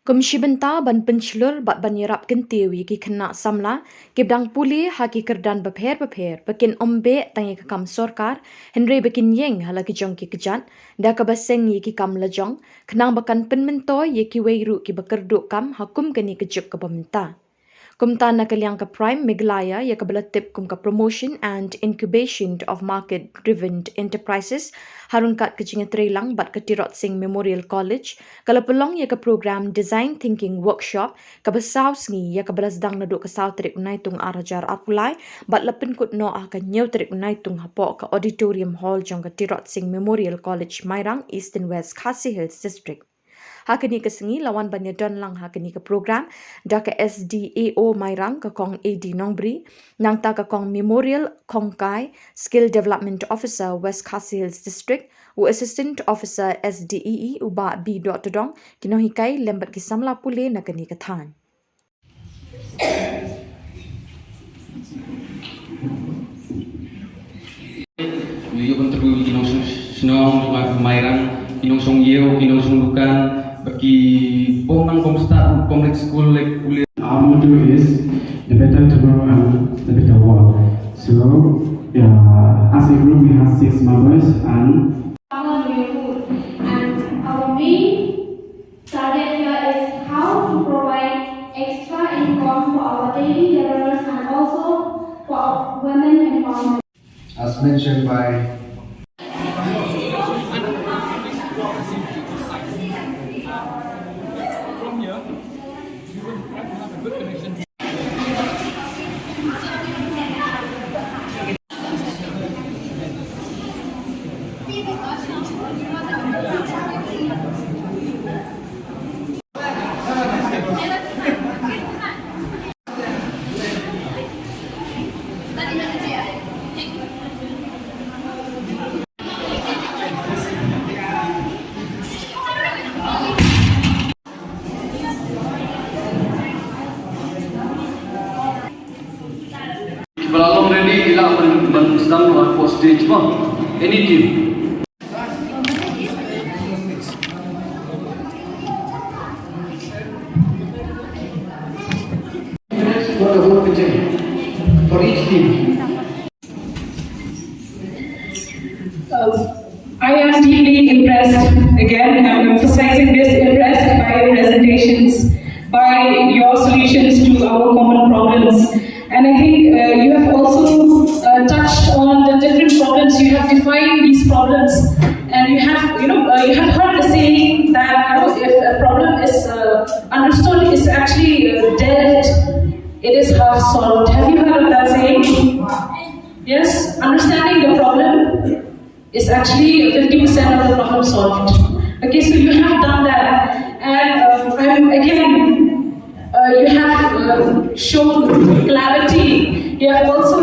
Kumshibenta ban penchlur bat ban yerap kentiwi ki kena Samla kibdang Pule haki kerdan bapher bakin ombe tangi ke kam sorkar Henry bakin yeng hala ki jong ki kejat da ka baseng yi ki kam Lajong kenang bakan penmento ye ki weiru ki bakerduk kam hakum keni kejuk ke pemerintah. Kumta na kaliang ka Prime Meghalaya ya ka belatip kum ka Promotion and Incubation of Market Driven Enterprises harungkat ke Jinghikai bat ke Tirot Singh Memorial College kala pelong ya ka program Design Thinking Workshop ka besaw sngi ya ka belasdang naduk ka saw terik unai tung arajar apulai bat lepin kut no ah ka nyau terik unai tung hapo ka Auditorium Hall jong ka Tirot Singh Memorial College Mairang East and West Khasi Hills District. Hakini ke sengi lawan banyak don lang hakini ke program da ke SDAO Mairang ke kong AD Nongbri nang ta ke kong Memorial Kongkai Skill Development Officer West Khasi Hills District u Assistant Officer SDEE uba B. Dong Jinghikai lembat ki Samla Pule na kini ke than. Yo contribuyo kinong Shillong Mairang kinong Songyeo kinong Sunglukan bagi pomang pomsta public school like Pule. Our motto is the better tomorrow and the better world. So as a group we have 6 members and our main target here is how to provide extra income for our daily laborers and also for women empowerment. As mentioned by Kalau ready ila sedang for stage bang any team. for each team. I am deeply impressed, again I'm emphasizing this, impressed by your presentations, by your solutions to our common problems. And I think you have also touched on the different problems, you have defined these problems, and you have heard the saying that if a problem is understood, it's actually dead, it is half solved. Have you heard of that saying? Yes, understanding the problem is actually 50% of the problem solved. Okay, so you have done that, and again, you have shown clarity. You have also,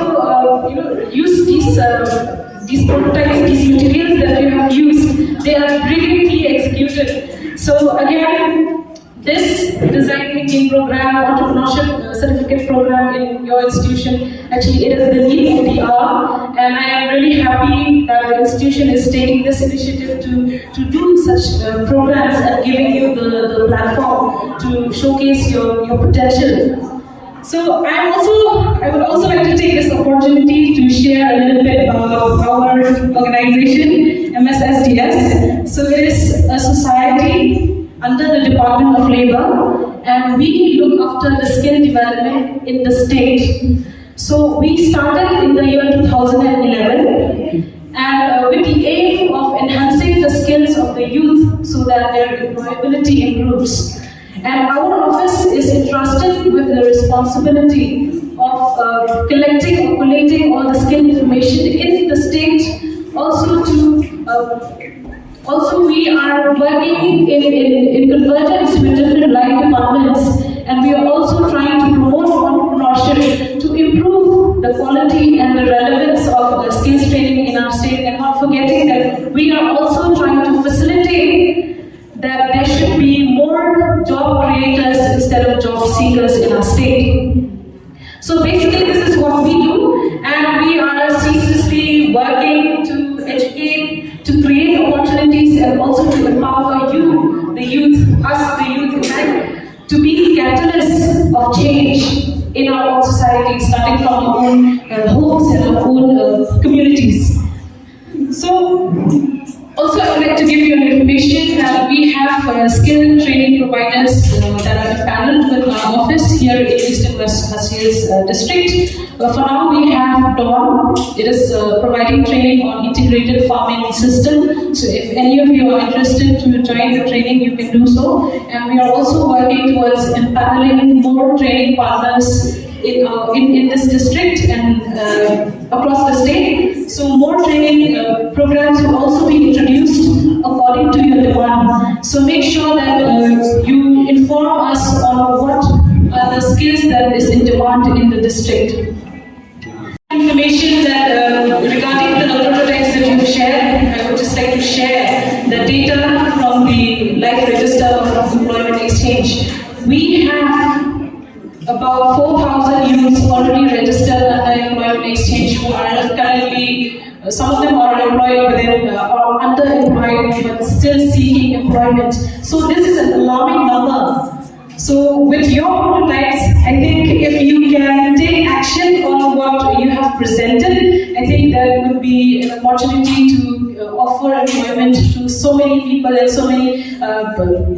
used these prototypes, these materials that you have used. They are brilliantly executed. So again, this design thinking program, entrepreneurship certificate program in your institution, actually it is the need of the hour, and I am really happy that the institution is taking this initiative to do such programs and giving you the platform to showcase your potential. So I would also like to take this opportunity to share a little bit about our organization, MSSDS. So it is a society under the Department of Labor, and we look after the skill development in the state. So we started in the year 2011, and with the aim of enhancing the skills of the youth so that their employability improves. And our office is entrusted with the responsibility of collecting or collating all the skill information in the state, also we are working in convergence with different line departments, and we are also trying to promote entrepreneurship to improve the quality and the relevance of the skills training in our state, and not forgetting that we are also trying to facilitate that there should be more job creators instead of job seekers in our state. So basically this is what we do, and we are ceaselessly working to educate, to create opportunities, and also to empower you, the youth, us, the youth, to be catalysts of change in our own society, starting from our own homes and our own communities. So, also I would like to give you an information that we have skill training providers that are paneled with our office here in East and West Khasias district. For now we have Dawn. It is providing training on integrated farming system. So if any of you are interested to join the training, you can do so. And we are also working towards empaneling more training partners in this district and across the state. So more training programs will also be introduced according to your demand. So make sure that you inform us on what are the skills that is in demand in the district. Information that regarding the prototypes that you've shared, I would just like to share the data from the Life Register of Employment Exchange. We have about 4,000 youths already registered under Employment Exchange who are currently, some of them are employed within or underemployed but still seeking employment. So this is an alarming number. So with your prototypes, I think if you can take action on what you have presented, I think that would be an opportunity to offer employment to so many people and so many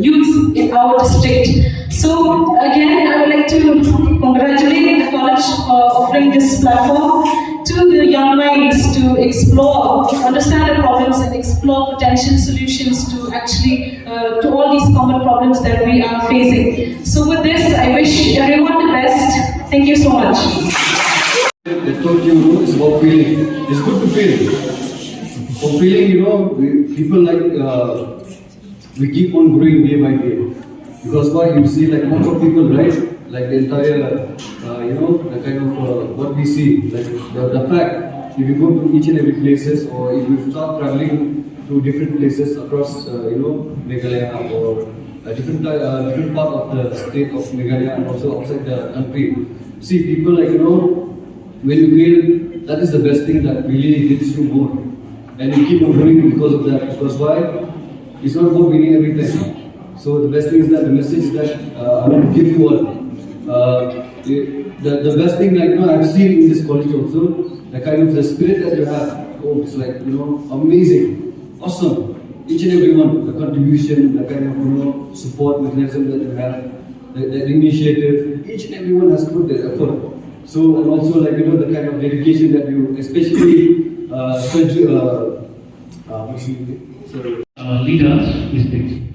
youths in our district. So again, I would like to congratulate the college for offering this platform to the young minds to explore, to understand the problems and explore potential solutions to actually, to all these common problems that we are facing. So with this, I wish everyone the best. Thank you so much. They told you it's about feeling. It's good to feel. For feeling, people like, we keep on growing day by day. Because why? You see like most of people, right? Like the entire, the kind of what we see, like the fact, if you go to each and every places or if you start traveling to different places across, Meghalaya or a different part of the state of Meghalaya and also outside the country, see people like, when you feel that is the best thing that really hits you more. And you keep on doing because of that. Because why? It's not about winning every time. So the best thing is that the message that I want to give you all. The best thing, like I've seen in this college also, the kind of the spirit that you have. Oh, it's like amazing, awesome. Each and every one, the contribution, the kind of support mechanism that you have, the initiative. Each and everyone has put their effort. So and also like the kind of dedication that you, especially leaders, these things.